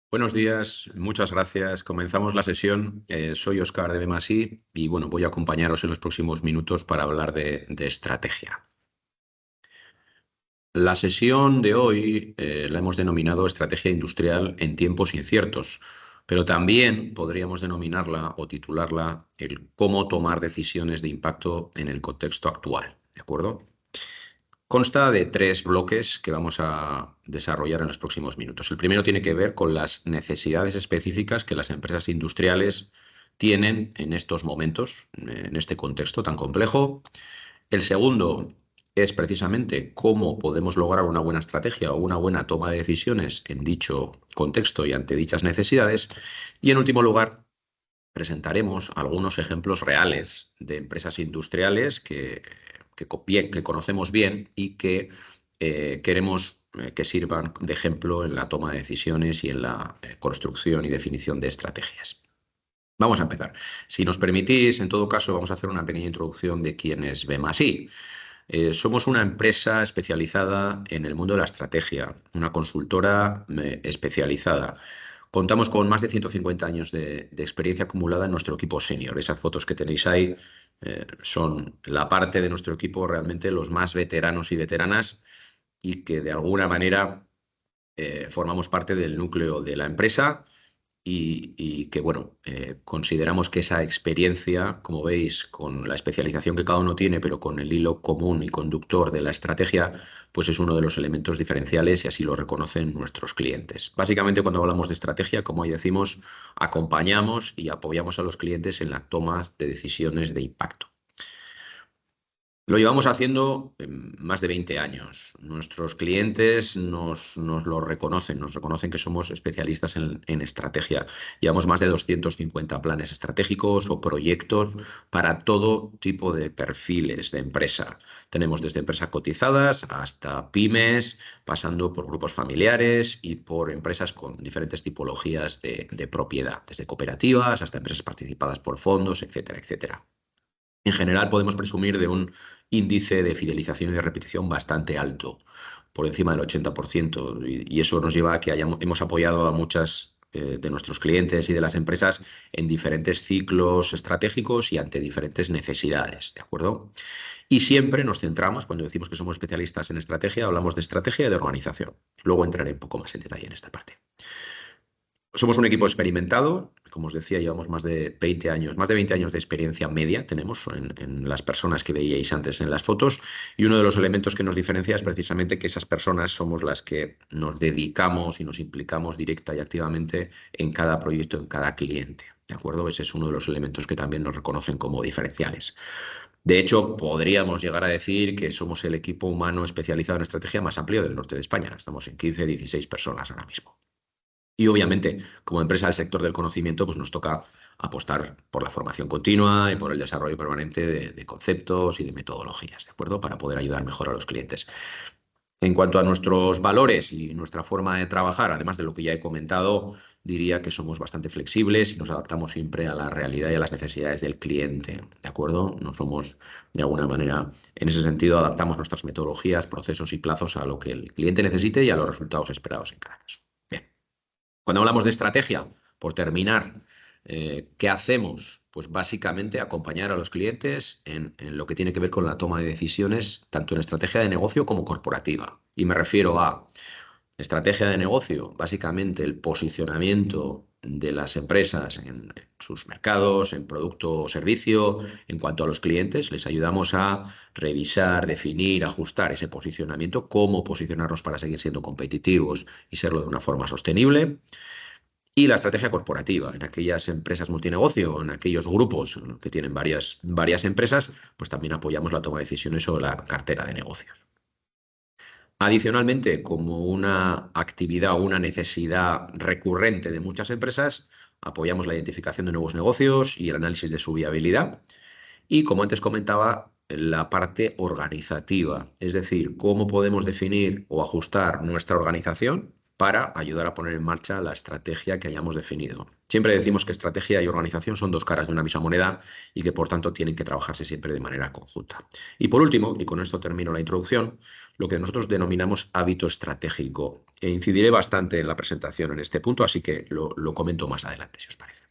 Buenos días, muchas gracias. Comenzamos la sesión. Soy Óscar de Bemasí y bueno, voy a acompañaros en los próximos minutos para hablar de estrategia. La sesión de hoy la hemos denominado Estrategia Industrial en tiempos inciertos, pero también podríamos denominarla o titularla el cómo tomar decisiones de impacto en el contexto actual. ¿De acuerdo? Consta de tres bloques que vamos a desarrollar en los próximos minutos. El primero tiene que ver con las necesidades específicas que las empresas industriales tienen en estos momentos, en este contexto tan complejo. El segundo es precisamente cómo podemos lograr una buena estrategia o una buena toma de decisiones en dicho contexto y ante dichas necesidades. Y en último lugar, presentaremos algunos ejemplos reales de empresas industriales que conocemos bien y que queremos que sirvan de ejemplo en la toma de decisiones y en la construcción y definición de estrategias. Vamos a empezar. Si nos permitís, en todo caso, vamos a hacer una pequeña introducción de quién es Bemasí. Somos una empresa especializada en el mundo de la estrategia, una consultora especializada. Contamos con más de 150 años de experiencia acumulada en nuestro equipo senior. Esas fotos que tenéis ahí son la parte de nuestro equipo realmente los más veteranos y veteranas y que de alguna manera formamos parte del núcleo de la empresa y que, bueno, consideramos que esa experiencia, como veis, con la especialización que cada uno tiene, pero con el hilo común y conductor de la estrategia, pues es uno de los elementos diferenciales y así lo reconocen nuestros clientes. Básicamente, cuando hablamos de estrategia, como ahí decimos, acompañamos y apoyamos a los clientes en la toma de decisiones de impacto. Lo llevamos haciendo más de 20 años. Nuestros clientes nos lo reconocen, nos reconocen que somos especialistas en estrategia. Llevamos más de 250 planes estratégicos o proyectos para todo tipo de perfiles de empresa. Tenemos desde empresas cotizadas hasta pymes, pasando por grupos familiares y por empresas con diferentes tipologías de propiedad, desde cooperativas hasta empresas participadas por fondos, etcétera, etcétera. En general podemos presumir de un índice de fidelización y de repetición bastante alto, por encima del 80%, y eso nos lleva a que hemos apoyado a muchas de nuestros clientes y de las empresas en diferentes ciclos estratégicos y ante diferentes necesidades, ¿de acuerdo? Y siempre nos centramos, cuando decimos que somos especialistas en estrategia, hablamos de estrategia y de organización. Luego entraré un poco más en detalle en esta parte. Somos un equipo experimentado, como os decía, llevamos más de 20 años de experiencia media tenemos en las personas que veíais antes en las fotos, y uno de los elementos que nos diferencia es precisamente que esas personas somos las que nos dedicamos y nos implicamos directa y activamente en cada proyecto, en cada cliente. ¿De acuerdo? Ese es uno de los elementos que también nos reconocen como diferenciales. De hecho, podríamos llegar a decir que somos el equipo humano especializado en estrategia más amplio del norte de España. Estamos en 15, 16 personas ahora mismo. Y obviamente, como empresa del sector del conocimiento, pues nos toca apostar por la formación continua y por el desarrollo permanente de conceptos y de metodologías, ¿de acuerdo? Para poder ayudar mejor a los clientes. En cuanto a nuestros valores y nuestra forma de trabajar, además de lo que ya he comentado, diría que somos bastante flexibles y nos adaptamos siempre a la realidad y a las necesidades del cliente, ¿de acuerdo? No somos, de alguna manera, en ese sentido, adaptamos nuestras metodologías, procesos y plazos a lo que el cliente necesite y a los resultados esperados en cada caso. Bien. Cuando hablamos de estrategia, por terminar, ¿qué hacemos? Pues básicamente acompañar a los clientes en lo que tiene que ver con la toma de decisiones, tanto en estrategia de negocio como corporativa. Y me refiero a estrategia de negocio, básicamente el posicionamiento de las empresas en sus mercados, en producto o servicio, en cuanto a los clientes, les ayudamos a revisar, definir, ajustar ese posicionamiento, cómo posicionarnos para seguir siendo competitivos y serlo de una forma sostenible. Y la estrategia corporativa, en aquellas empresas multinegocio, en aquellos grupos que tienen varias empresas, pues también apoyamos la toma de decisiones sobre la cartera de negocios. Adicionalmente, como una actividad o una necesidad recurrente de muchas empresas, apoyamos la identificación de nuevos negocios y el análisis de su viabilidad. Y como antes comentaba, la parte organizativa, es decir, cómo podemos definir o ajustar nuestra organización para ayudar a poner en marcha la estrategia que hayamos definido. Siempre decimos que estrategia y organización son dos caras de una misma moneda y que por tanto tienen que trabajarse siempre de manera conjunta. Y por último, y con esto termino la introducción, lo que nosotros denominamos hábito estratégico. E incidiré bastante en la presentación en este punto, así que lo comento más adelante, si os parece.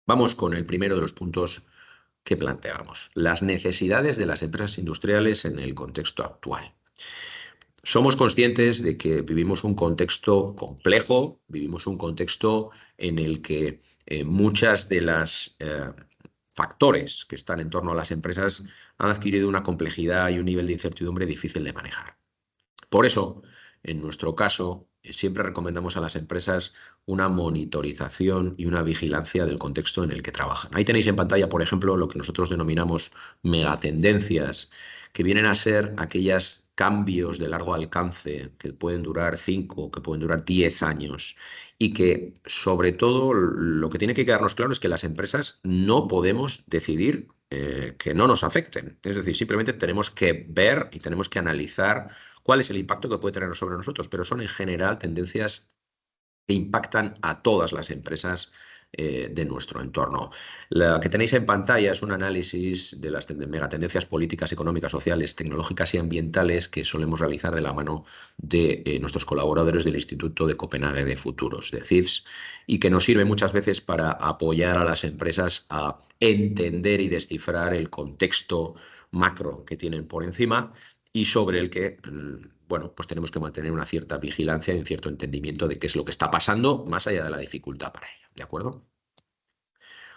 Vamos con el primero de los puntos que planteamos, las necesidades de las empresas industriales en el contexto actual. Somos conscientes de que vivimos un contexto complejo, vivimos un contexto en el que muchas de las factores que están en torno a las empresas han adquirido una complejidad y un nivel de incertidumbre difícil de manejar. Por eso, en nuestro caso, siempre recomendamos a las empresas una monitorización y una vigilancia del contexto en el que trabajan. Ahí tenéis en pantalla, por ejemplo, lo que nosotros denominamos megatendencias, que vienen a ser aquellos cambios de largo alcance que pueden durar 5, que pueden durar 10 años y que, sobre todo, lo que tiene que quedarnos claro es que las empresas no podemos decidir que no nos afecten. Es decir, simplemente tenemos que ver y tenemos que analizar cuál es el impacto que puede tener sobre nosotros, pero son en general tendencias que impactan a todas las empresas de nuestro entorno. La que tenéis en pantalla es un análisis de las megatendencias políticas, económicas, sociales, tecnológicas y ambientales que solemos realizar de la mano de nuestros colaboradores del Instituto de Copenhague de Futuros, de CIFS, y que nos sirve muchas veces para apoyar a las empresas a entender y descifrar el contexto macro que tienen por encima y sobre el que, bueno, pues tenemos que mantener una cierta vigilancia y un cierto entendimiento de qué es lo que está pasando, más allá de la dificultad para ello, ¿de acuerdo?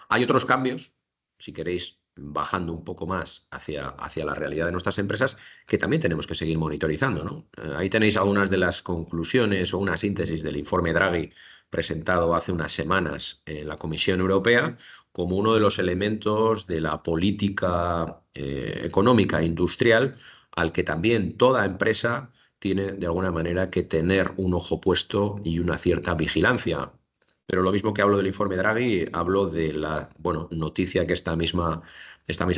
Hay otros cambios, si queréis, bajando un poco más hacia la realidad de nuestras empresas, que también tenemos que seguir monitorizando, ¿no? Ahí tenéis algunas de las conclusiones o una síntesis del informe Draghi presentado hace unas semanas en la Comisión Europea como uno de los elementos de la política económica e industrial al que también toda empresa tiene de alguna manera que tener un ojo puesto y una cierta vigilancia. Pero lo mismo que hablo del informe Draghi, hablo de la noticia que esta misma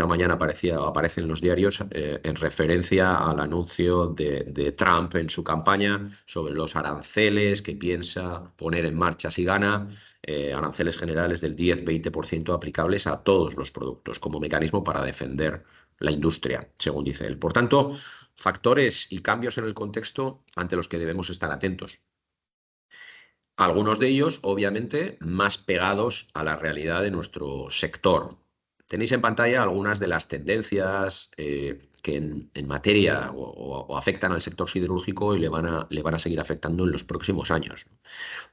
mañana aparece en los diarios en referencia al anuncio de Trump en su campaña sobre los aranceles que piensa poner en marcha si gana, aranceles generales del 10-20% aplicables a todos los productos como mecanismo para defender la industria, según dice él. Por tanto, factores y cambios en el contexto ante los que debemos estar atentos. Algunos de ellos, obviamente, más pegados a la realidad de nuestro sector. Tenéis en pantalla algunas de las tendencias que en materia o afectan al sector siderúrgico y le van a seguir afectando en los próximos años.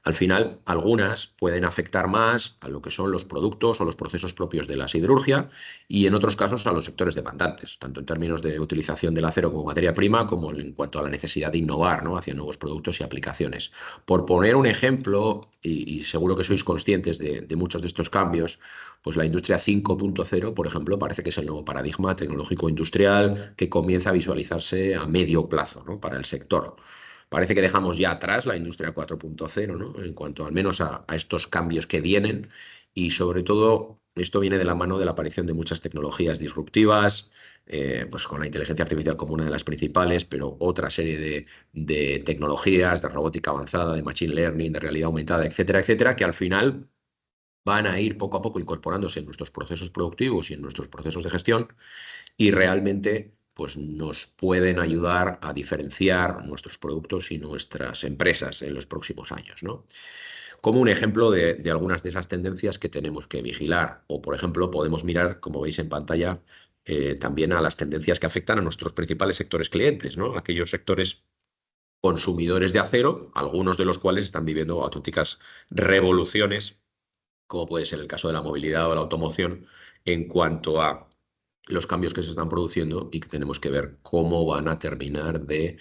Al final, algunas pueden afectar más a lo que son los productos o los procesos propios de la siderurgia y en otros casos a los sectores demandantes, tanto en términos de utilización del acero como materia prima, como en cuanto a la necesidad de innovar, ¿no?, hacia nuevos productos y aplicaciones. Por poner un ejemplo, y seguro que sois conscientes de muchos de estos cambios, pues la industria 5.0, por ejemplo, parece que es el nuevo paradigma tecnológico industrial que comienza a visualizarse a medio plazo, ¿no?, para el sector. Parece que dejamos ya atrás la industria 4.0, ¿no?, en cuanto al menos a estos cambios que vienen y sobre todo esto viene de la mano de la aparición de muchas tecnologías disruptivas, pues con la inteligencia artificial como una de las principales, pero otra serie de tecnologías, de robótica avanzada, de machine learning, de realidad aumentada, etcétera, etcétera, que al final van a ir poco a poco incorporándose en nuestros procesos productivos y en nuestros procesos de gestión y realmente pues, nos pueden ayudar a diferenciar nuestros productos y nuestras empresas en los próximos años, ¿no? Como un ejemplo de algunas de esas tendencias que tenemos que vigilar. O, por ejemplo, podemos mirar, como veis en pantalla, también a las tendencias que afectan a nuestros principales sectores clientes, ¿no? Aquellos sectores consumidores de acero, algunos de los cuales están viviendo auténticas revoluciones, como puede ser el caso de la movilidad o la automoción, en cuanto a los cambios que se están produciendo y que tenemos que ver cómo van a terminar de,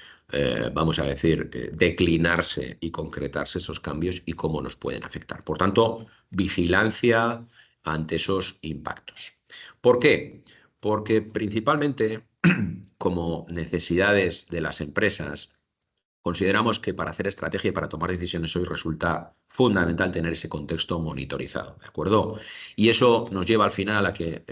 vamos a decir, declinarse y concretarse esos cambios y cómo nos pueden afectar. Por tanto, vigilancia ante esos impactos. ¿Por qué? Porque principalmente, como necesidades de las empresas, consideramos que para hacer estrategia y para tomar decisiones hoy resulta fundamental tener ese contexto monitorizado, ¿de acuerdo? Y eso nos lleva al final a que,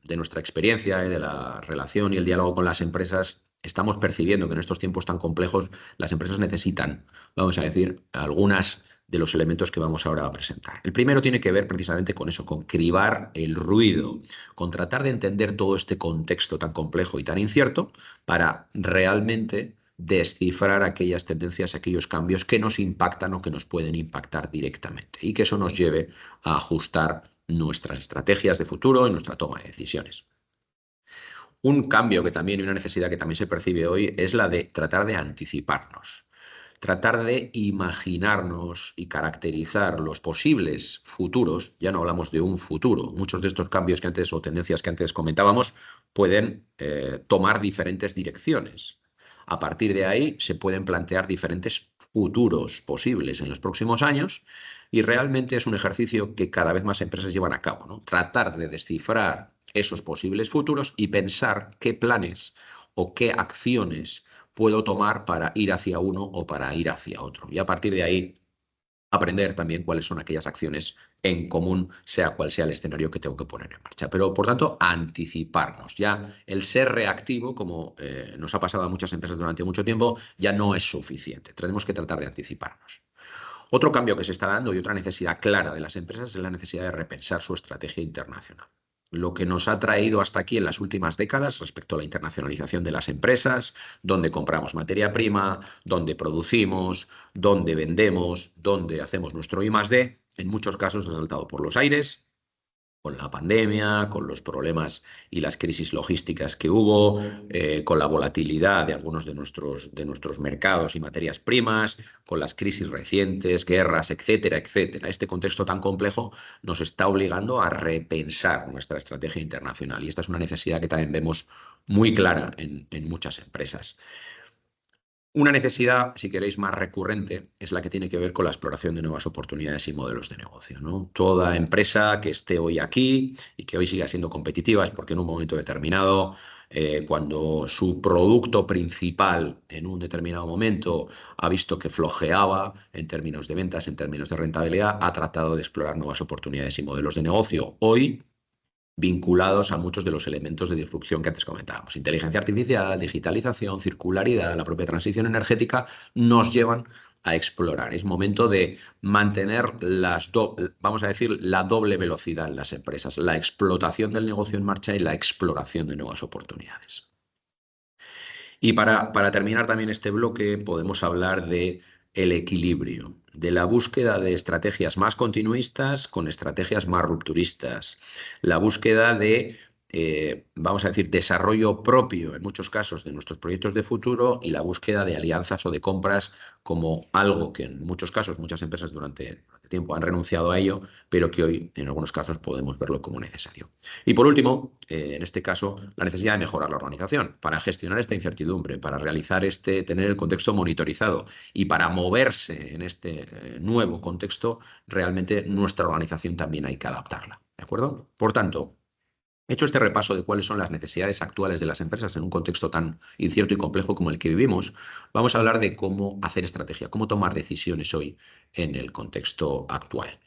de nuestra experiencia, de la relación y el diálogo con las empresas, estamos percibiendo que en estos tiempos tan complejos las empresas necesitan, vamos a decir, algunas de los elementos que vamos ahora a presentar. El primero tiene que ver precisamente con eso, con cribar el ruido, con tratar de entender todo este contexto tan complejo y tan incierto para realmente descifrar aquellas tendencias, aquellos cambios que nos impactan o que nos pueden impactar directamente y que eso nos lleve a ajustar nuestras estrategias de futuro y nuestra toma de decisiones. Un cambio que también y una necesidad que también se percibe hoy es la de tratar de anticiparnos, tratar de imaginarnos y caracterizar los posibles futuros. Ya no hablamos de un futuro. Muchos de estos cambios que antes o tendencias que antes comentábamos pueden tomar diferentes direcciones. A partir de ahí se pueden plantear diferentes futuros posibles en los próximos años y realmente es un ejercicio que cada vez más empresas llevan a cabo, ¿no? Tratar de descifrar esos posibles futuros y pensar qué planes o qué acciones puedo tomar para ir hacia uno o para ir hacia otro. Y a partir de ahí, aprender también cuáles son aquellas acciones en común, sea cual sea el escenario que tengo que poner en marcha. Pero, por tanto, anticiparnos. Ya el ser reactivo, como nos ha pasado a muchas empresas durante mucho tiempo, ya no es suficiente. Tenemos que tratar de anticiparnos. Otro cambio que se está dando y otra necesidad clara de las empresas es la necesidad de repensar su estrategia internacional. Lo que nos ha traído hasta aquí en las últimas décadas respecto a la internacionalización de las empresas, dónde compramos materia prima, dónde producimos, dónde vendemos, dónde hacemos nuestro I+D, en muchos casos ha saltado por los aires con la pandemia, con los problemas y las crisis logísticas que hubo, con la volatilidad de algunos de nuestros mercados y materias primas, con las crisis recientes, guerras, etcétera, etcétera. Este contexto tan complejo nos está obligando a repensar nuestra estrategia internacional y esta es una necesidad que también vemos muy clara en muchas empresas. Una necesidad, si queréis, más recurrente es la que tiene que ver con la exploración de nuevas oportunidades y modelos de negocio, ¿no? Toda empresa que esté hoy aquí y que hoy siga siendo competitiva es porque en un momento determinado, cuando su producto principal en un determinado momento ha visto que flojeaba en términos de ventas, en términos de rentabilidad, ha tratado de explorar nuevas oportunidades y modelos de negocio. Hoy vinculados a muchos de los elementos de disrupción que antes comentábamos. Inteligencia artificial, digitalización, circularidad, la propia transición energética nos llevan a explorar. Es momento de mantener vamos a decir, la doble velocidad en las empresas, la explotación del negocio en marcha y la exploración de nuevas oportunidades. Y para terminar también este bloque podemos hablar de el equilibrio, de la búsqueda de estrategias más continuistas con estrategias más rupturistas, la búsqueda de, vamos a decir, desarrollo propio en muchos casos de nuestros proyectos de futuro y la búsqueda de alianzas o de compras como algo que en muchos casos muchas empresas durante tiempo han renunciado a ello, pero que hoy en algunos casos podemos verlo como necesario. Y por último, en este caso, la necesidad de mejorar la organización para gestionar esta incertidumbre, para realizar tener el contexto monitorizado y para moverse en este nuevo contexto, realmente nuestra organización también hay que adaptarla. ¿De acuerdo? Por tanto, hecho este repaso de cuáles son las necesidades actuales de las empresas en un contexto tan incierto y complejo como el que vivimos, vamos a hablar de cómo hacer estrategia, cómo tomar decisiones hoy en el contexto actual.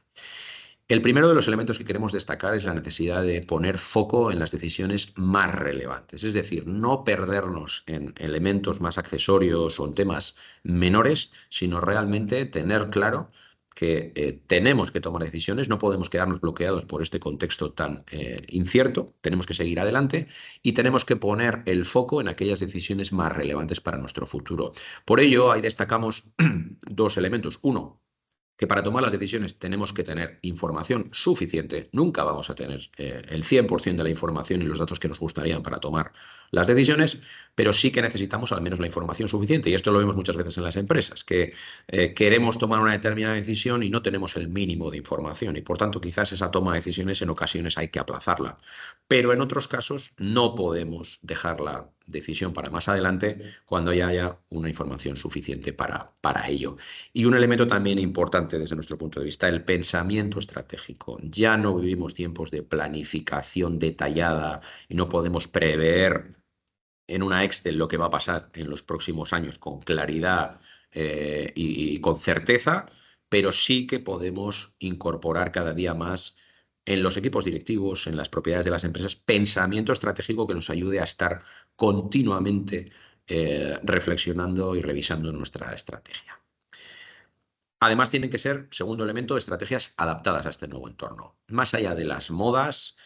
El primero de los elementos que queremos destacar es la necesidad de poner foco en las decisiones más relevantes, es decir, no perdernos en elementos más accesorios o en temas menores, sino realmente tener claro que tenemos que tomar decisiones, no podemos quedarnos bloqueados por este contexto tan incierto, tenemos que seguir adelante y tenemos que poner el foco en aquellas decisiones más relevantes para nuestro futuro. Por ello, ahí destacamos dos elementos. Uno, que para tomar las decisiones tenemos que tener información suficiente. Nunca vamos a tener el 100% de la información y los datos que nos gustarían para tomar las decisiones, pero sí que necesitamos al menos la información suficiente. Y esto lo vemos muchas veces en las empresas, que queremos tomar una determinada decisión y no tenemos el mínimo de información. Y por tanto, quizás esa toma de decisiones en ocasiones hay que aplazarla. Pero en otros casos no podemos dejar la decisión para más adelante cuando ya haya una información suficiente para ello. Y un elemento también importante desde nuestro punto de vista, el pensamiento estratégico. Ya no vivimos tiempos de planificación detallada y no podemos prever en una Excel lo que va a pasar en los próximos años con claridad y con certeza, pero sí que podemos incorporar cada día más en los equipos directivos, en las propiedades de las empresas, pensamiento estratégico que nos ayude a estar continuamente reflexionando y revisando nuestra estrategia. Además, tienen que ser, segundo elemento, estrategias adaptadas a este nuevo entorno. Más allá de las modas,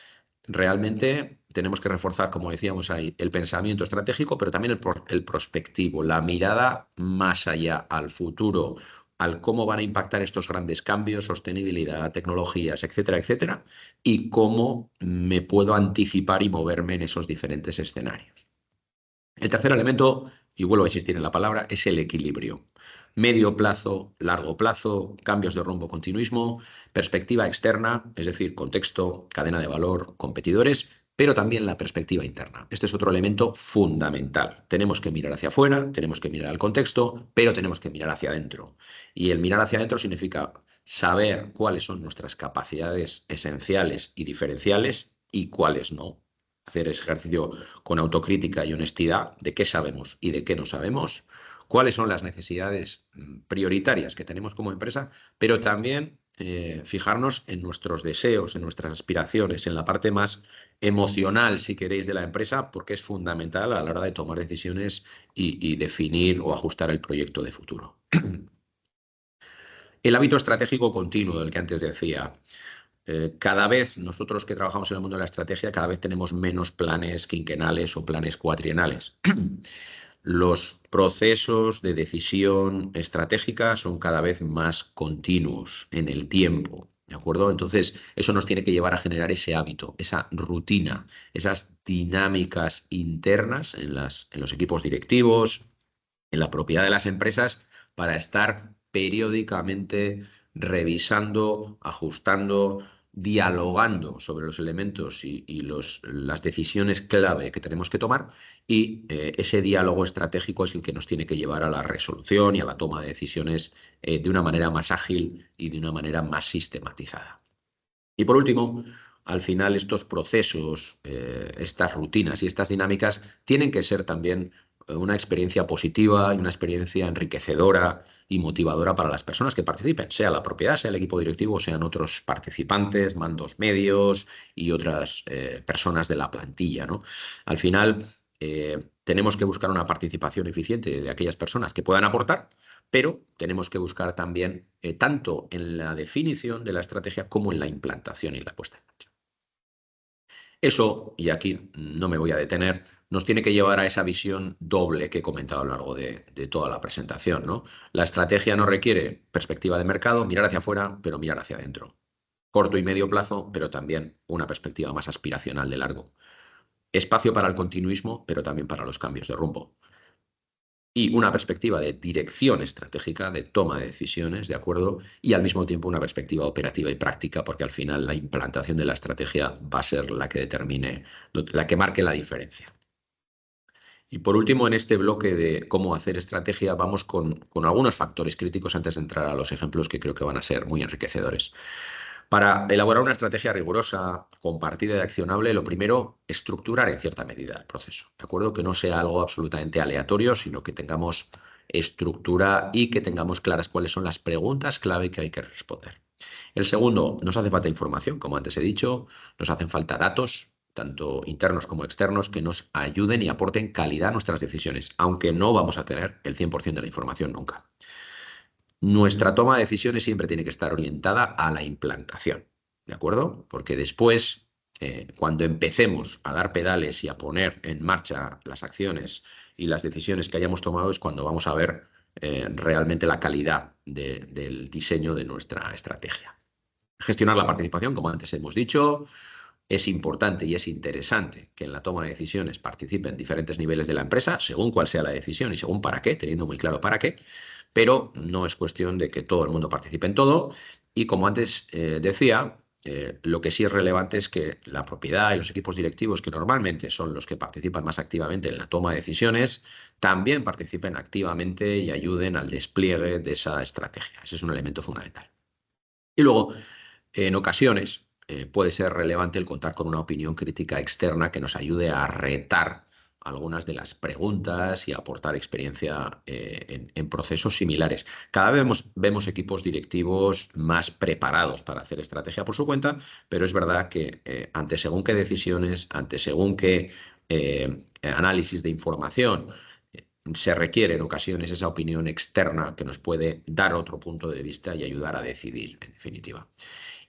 realmente tenemos que reforzar, como decíamos ahí, el pensamiento estratégico, pero también el prospectivo, la mirada más allá al futuro, al cómo van a impactar estos grandes cambios, sostenibilidad, tecnologías, etcétera, etcétera, y cómo me puedo anticipar y moverme en esos diferentes escenarios. El tercer elemento, y vuelvo a insistir en la palabra, es el equilibrio. Medio plazo, largo plazo, cambios de rumbo, continuismo, perspectiva externa, es decir, contexto, cadena de valor, competidores, pero también la perspectiva interna. Este es otro elemento fundamental. Tenemos que mirar hacia afuera, tenemos que mirar al contexto, pero tenemos que mirar hacia adentro. Y el mirar hacia adentro significa saber cuáles son nuestras capacidades esenciales y diferenciales y cuáles no. Hacer ejercicio con autocrítica y honestidad de qué sabemos y de qué no sabemos, cuáles son las necesidades prioritarias que tenemos como empresa, pero también fijarnos en nuestros deseos, en nuestras aspiraciones, en la parte más emocional, si queréis, de la empresa, porque es fundamental a la hora de tomar decisiones y definir o ajustar el proyecto de futuro. El hábito estratégico continuo del que antes decía. Cada vez nosotros que trabajamos en el mundo de la estrategia, cada vez tenemos menos planes quinquenales o planes cuatrienales. Los procesos de decisión estratégica son cada vez más continuos en el tiempo, ¿de acuerdo? Entonces, eso nos tiene que llevar a generar ese hábito, esa rutina, esas dinámicas internas en los equipos directivos, en la propiedad de las empresas, para estar periódicamente revisando, ajustando, dialogando sobre los elementos y las decisiones clave que tenemos que tomar, y ese diálogo estratégico es el que nos tiene que llevar a la resolución y a la toma de decisiones de una manera más ágil y de una manera más sistematizada. Y por último, al final estos procesos, estas rutinas y estas dinámicas tienen que ser también una experiencia positiva y una experiencia enriquecedora y motivadora para las personas que participen, sea la propiedad, sea el equipo directivo, sean otros participantes, mandos medios y otras personas de la plantilla, ¿no? Al final, tenemos que buscar una participación eficiente de aquellas personas que puedan aportar, pero tenemos que buscar también tanto en la definición de la estrategia como en la implantación y la puesta en marcha. Eso, y aquí no me voy a detener, nos tiene que llevar a esa visión doble que he comentado a lo largo de toda la presentación, ¿no? La estrategia no requiere perspectiva de mercado, mirar hacia afuera, pero mirar hacia adentro. Corto y medio plazo, pero también una perspectiva más aspiracional de largo. Espacio para el continuismo, pero también para los cambios de rumbo. Y una perspectiva de dirección estratégica, de toma de decisiones, ¿de acuerdo? Y al mismo tiempo una perspectiva operativa y práctica, porque al final la implantación de la estrategia va a ser la que determine, la que marque la diferencia. Y por último, en este bloque de cómo hacer estrategia, vamos con algunos factores críticos antes de entrar a los ejemplos que creo que van a ser muy enriquecedores. Para elaborar una estrategia rigurosa, compartida y accionable, lo primero, estructurar en cierta medida el proceso. ¿De acuerdo? Que no sea algo absolutamente aleatorio, sino que tengamos estructura y que tengamos claras cuáles son las preguntas clave que hay que responder. El segundo, nos hace falta información, como antes he dicho, nos hacen falta datos, tanto internos como externos, que nos ayuden y aporten calidad a nuestras decisiones, aunque no vamos a tener el 100% de la información nunca. Nuestra toma de decisiones siempre tiene que estar orientada a la implantación, ¿de acuerdo? Porque después, cuando empecemos a dar pedales y a poner en marcha las acciones y las decisiones que hayamos tomado, es cuando vamos a ver realmente la calidad del diseño de nuestra estrategia. Gestionar la participación, como antes hemos dicho. Es importante y es interesante que en la toma de decisiones participen diferentes niveles de la empresa, según cuál sea la decisión y según para qué, teniendo muy claro para qué, pero no es cuestión de que todo el mundo participe en todo. Y como antes decía, lo que sí es relevante es que la propiedad y los equipos directivos, que normalmente son los que participan más activamente en la toma de decisiones, también participen activamente y ayuden al despliegue de esa estrategia. Ese es un elemento fundamental. Y luego, en ocasiones, puede ser relevante el contar con una opinión crítica externa que nos ayude a retar algunas de las preguntas y a aportar experiencia en procesos similares. Cada vez vemos equipos directivos más preparados para hacer estrategia por su cuenta, pero es verdad que ante según qué decisiones, ante según qué análisis de información, se requiere en ocasiones esa opinión externa que nos puede dar otro punto de vista y ayudar a decidir, en definitiva.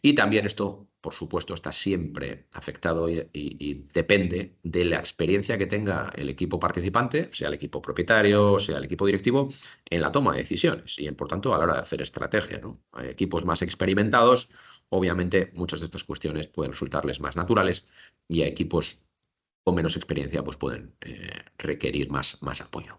Y también esto, por supuesto, está siempre afectado y depende de la experiencia que tenga el equipo participante, sea el equipo propietario, sea el equipo directivo, en la toma de decisiones y, por tanto, a la hora de hacer estrategia, ¿no? Hay equipos más experimentados, obviamente, muchas de estas cuestiones pueden resultarles más naturales y a equipos con menos experiencia pues pueden requerir más apoyo.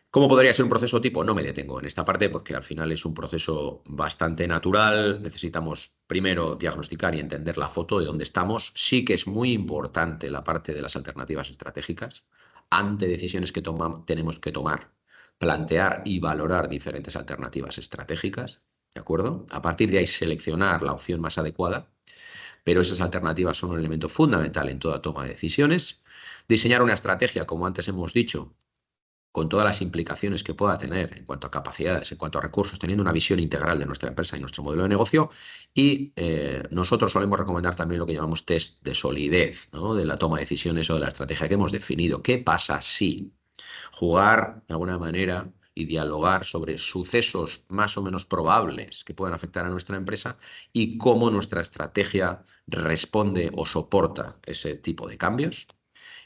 ¿Cómo podría ser un proceso tipo? No me detengo en esta parte porque al final es un proceso bastante natural. Necesitamos primero diagnosticar y entender la foto de dónde estamos. Sí que es muy importante la parte de las alternativas estratégicas. Ante decisiones que tenemos que tomar, plantear y valorar diferentes alternativas estratégicas. ¿De acuerdo? A partir de ahí seleccionar la opción más adecuada, pero esas alternativas son un elemento fundamental en toda toma de decisiones. Diseñar una estrategia, como antes hemos dicho, con todas las implicaciones que pueda tener en cuanto a capacidades, en cuanto a recursos, teniendo una visión integral de nuestra empresa y nuestro modelo de negocio. Y nosotros solemos recomendar también lo que llamamos test de solidez, ¿no? De la toma de decisiones o de la estrategia que hemos definido. ¿Qué pasa si jugar de alguna manera y dialogar sobre sucesos más o menos probables que puedan afectar a nuestra empresa y cómo nuestra estrategia responde o soporta ese tipo de cambios?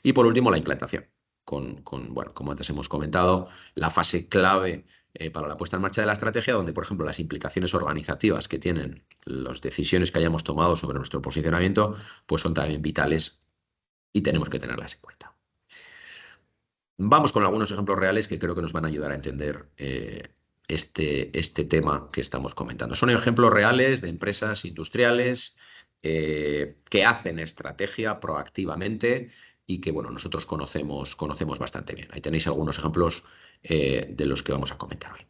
Y por último, la implantación, bueno, como antes hemos comentado, la fase clave para la puesta en marcha de la estrategia, donde, por ejemplo, las implicaciones organizativas que tienen las decisiones que hayamos tomado sobre nuestro posicionamiento, pues son también vitales y tenemos que tenerlas en cuenta. Vamos con algunos ejemplos reales que creo que nos van a ayudar a entender este tema que estamos comentando. Son ejemplos reales de empresas industriales que hacen estrategia proactivamente y que, bueno, nosotros conocemos bastante bien. Ahí tenéis algunos ejemplos de los que vamos a comentar hoy.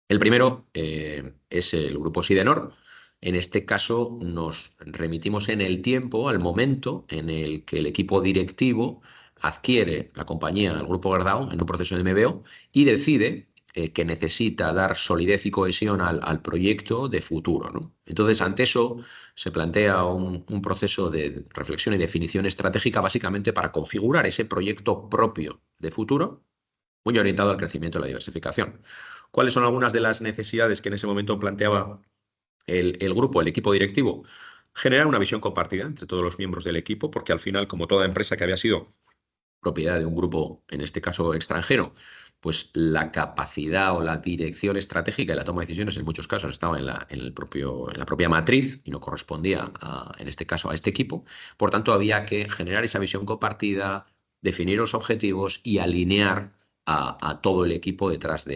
El primero es el grupo Sidenor. En este caso nos remitimos en el tiempo, al momento en el que el equipo directivo adquiere la compañía, el grupo Gerdau, en un proceso de MBO y decide que necesita dar solidez y cohesión al proyecto de futuro, ¿no? Entonces, ante eso se plantea un proceso de reflexión y definición estratégica básicamente para configurar ese proyecto propio de futuro muy orientado al crecimiento y la diversificación. ¿Cuáles son algunas de las necesidades que en ese momento planteaba el grupo, el equipo directivo? Generar una visión compartida entre todos los miembros del equipo, porque al final, como toda empresa que había sido propiedad de un grupo, en este caso extranjero, pues la capacidad o la dirección estratégica y la toma de decisiones en muchos casos estaba en la propia matriz y no correspondía, en este caso, a este equipo. Por tanto, había que generar esa visión compartida, definir los objetivos y alinear a todo el equipo detrás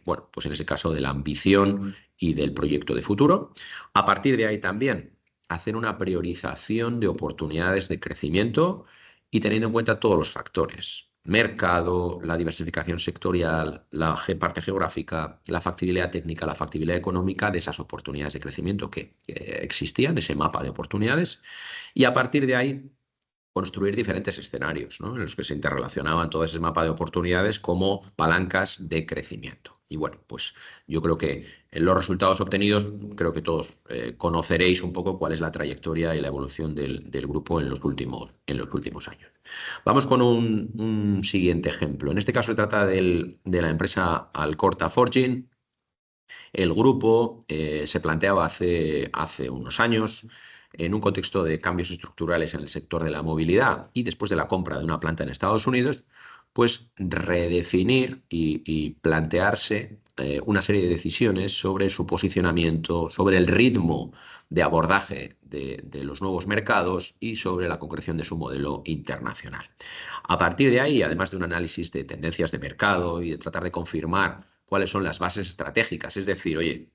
bueno, pues en ese caso de la ambición y del proyecto de futuro. A partir de ahí también hacer una priorización de oportunidades de crecimiento y teniendo en cuenta todos los factores: mercado, la diversificación sectorial, la parte geográfica, la factibilidad técnica, la factibilidad económica de esas oportunidades de crecimiento que existían, ese mapa de oportunidades, y a partir de ahí construir diferentes escenarios, ¿no? En los que se interrelacionaban todo ese mapa de oportunidades como palancas de crecimiento. Y bueno, pues yo creo que en los resultados obtenidos, creo que todos conoceréis un poco cuál es la trayectoria y la evolución del grupo en los últimos años. Vamos con un siguiente ejemplo. En este caso se trata de la empresa Alcorta Forging. El grupo se planteaba hace unos años, en un contexto de cambios estructurales en el sector de la movilidad y después de la compra de una planta en Estados Unidos, pues redefinir y plantearse una serie de decisiones sobre su posicionamiento, sobre el ritmo de abordaje de los nuevos mercados y sobre la concreción de su modelo internacional. A partir de ahí, además de un análisis de tendencias de mercado y de tratar de confirmar cuáles son las bases estratégicas, es decir, oye,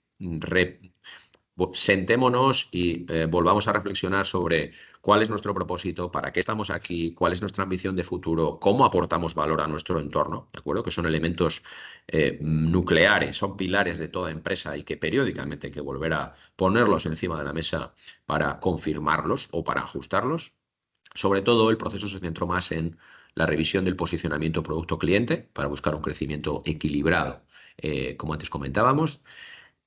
sentémonos y volvamos a reflexionar sobre cuál es nuestro propósito, para qué estamos aquí, cuál es nuestra ambición de futuro, cómo aportamos valor a nuestro entorno, ¿de acuerdo? Que son elementos nucleares, son pilares de toda empresa y que periódicamente hay que volver a ponerlos encima de la mesa para confirmarlos o para ajustarlos. Sobre todo, el proceso se centró más en la revisión del posicionamiento producto-cliente para buscar un crecimiento equilibrado, como antes comentábamos.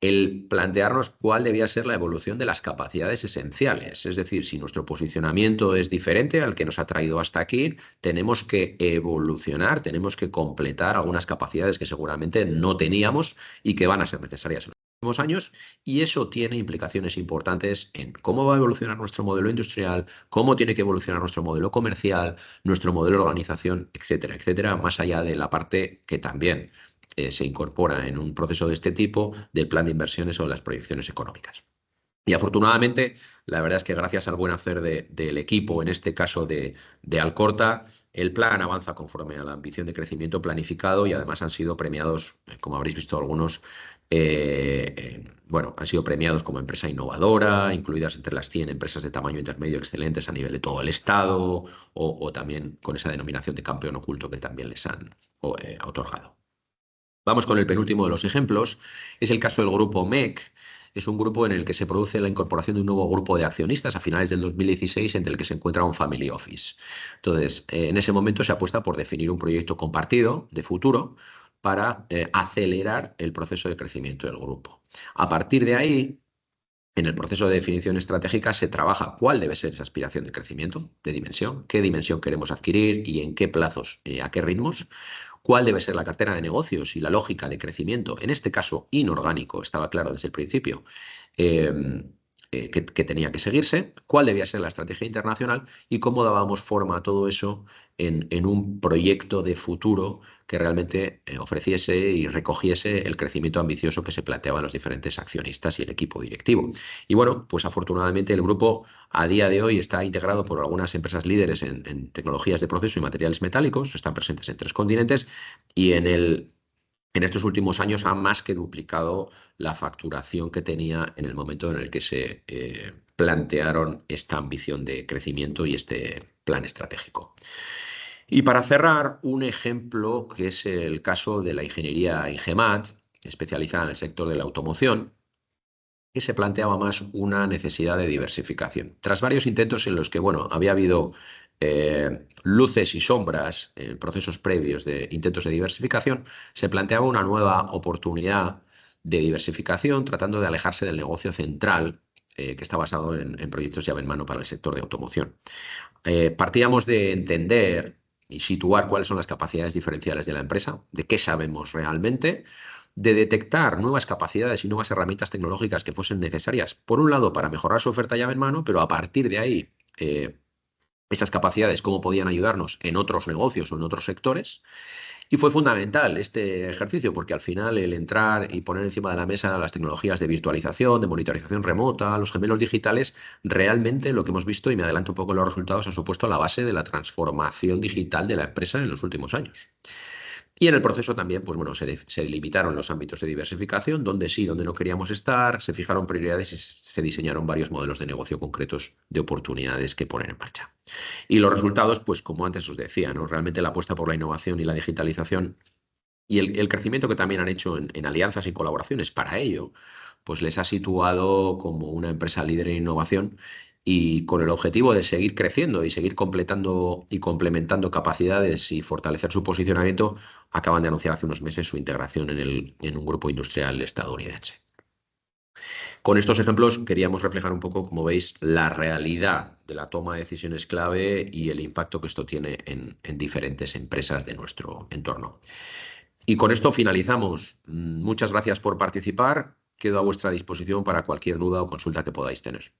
el plantearnos cuál debía ser la evolución de las capacidades esenciales. Es decir, si nuestro posicionamiento es diferente al que nos ha traído hasta aquí, tenemos que evolucionar, tenemos que completar algunas capacidades que seguramente no teníamos y que van a ser necesarias en los próximos años, y eso tiene implicaciones importantes en cómo va a evolucionar nuestro modelo industrial, cómo tiene que evolucionar nuestro modelo comercial, nuestro modelo de organización, etcétera, etcétera, más allá de la parte que también se incorpora en un proceso de este tipo del plan de inversiones o de las proyecciones económicas. Y afortunadamente, la verdad es que gracias al buen hacer del equipo, en este caso de Alcorta, el plan avanza conforme a la ambición de crecimiento planificado y además han sido premiados, como habréis visto algunos, bueno, han sido premiados como empresa innovadora, incluidas entre las 100 empresas de tamaño intermedio excelentes a nivel de todo el Estado, o también con esa denominación de campeón oculto que también les han otorgado. Vamos con el penúltimo de los ejemplos. Es el caso del grupo MEC. Es un grupo en el que se produce la incorporación de un nuevo grupo de accionistas a finales del 2016, entre el que se encuentra un family office. Entonces, en ese momento se apuesta por definir un proyecto compartido de futuro para acelerar el proceso de crecimiento del grupo. A partir de ahí, en el proceso de definición estratégica se trabaja cuál debe ser esa aspiración de crecimiento, de dimensión, qué dimensión queremos adquirir y en qué plazos, a qué ritmos, cuál debe ser la cartera de negocios y la lógica de crecimiento, en este caso inorgánico, estaba claro desde el principio, eh, que tenía que seguirse, cuál debía ser la estrategia internacional y cómo dábamos forma a todo eso en un proyecto de futuro que realmente ofreciese y recogiese el crecimiento ambicioso que se planteaban los diferentes accionistas y el equipo directivo. Y bueno, pues afortunadamente el grupo a día de hoy está integrado por algunas empresas líderes en tecnologías de proceso y materiales metálicos, están presentes en 3 continentes y en estos últimos años ha más que duplicado la facturación que tenía en el momento en el que se plantearon esta ambición de crecimiento y este plan estratégico. Y para cerrar, un ejemplo que es el caso de la ingeniería Ingemat, especializada en el sector de la automoción, que se planteaba más una necesidad de diversificación. Tras varios intentos en los que, bueno, había habido luces y sombras en procesos previos de intentos de diversificación, se planteaba una nueva oportunidad de diversificación tratando de alejarse del negocio central que está basado en proyectos llave en mano para el sector de automoción. Partíamos de entender y situar cuáles son las capacidades diferenciales de la empresa, de qué sabemos realmente, de detectar nuevas capacidades y nuevas herramientas tecnológicas que fuesen necesarias, por un lado, para mejorar su oferta llave en mano, pero a partir de ahí, esas capacidades, cómo podían ayudarnos en otros negocios o en otros sectores. Y fue fundamental este ejercicio porque al final el entrar y poner encima de la mesa las tecnologías de virtualización, de monitorización remota, los gemelos digitales, realmente lo que hemos visto, y me adelanto un poco en los resultados, ha supuesto la base de la transformación digital de la empresa en los últimos años. Y en el proceso también, pues bueno, se limitaron los ámbitos de diversificación, donde sí, donde no queríamos estar, se fijaron prioridades y se diseñaron varios modelos de negocio concretos de oportunidades que poner en marcha. Y los resultados, pues como antes os decía, ¿no? Realmente la apuesta por la innovación y la digitalización y el crecimiento que también han hecho en alianzas y colaboraciones para ello, pues les ha situado como una empresa líder en innovación y con el objetivo de seguir creciendo y seguir completando y complementando capacidades y fortalecer su posicionamiento, acaban de anunciar hace unos meses su integración en un grupo industrial estadounidense. Con estos ejemplos queríamos reflejar un poco, como veis, la realidad de la toma de decisiones clave y el impacto que esto tiene en diferentes empresas de nuestro entorno. Y con esto finalizamos. Muchas gracias por participar. Quedo a vuestra disposición para cualquier duda o consulta que podáis tener.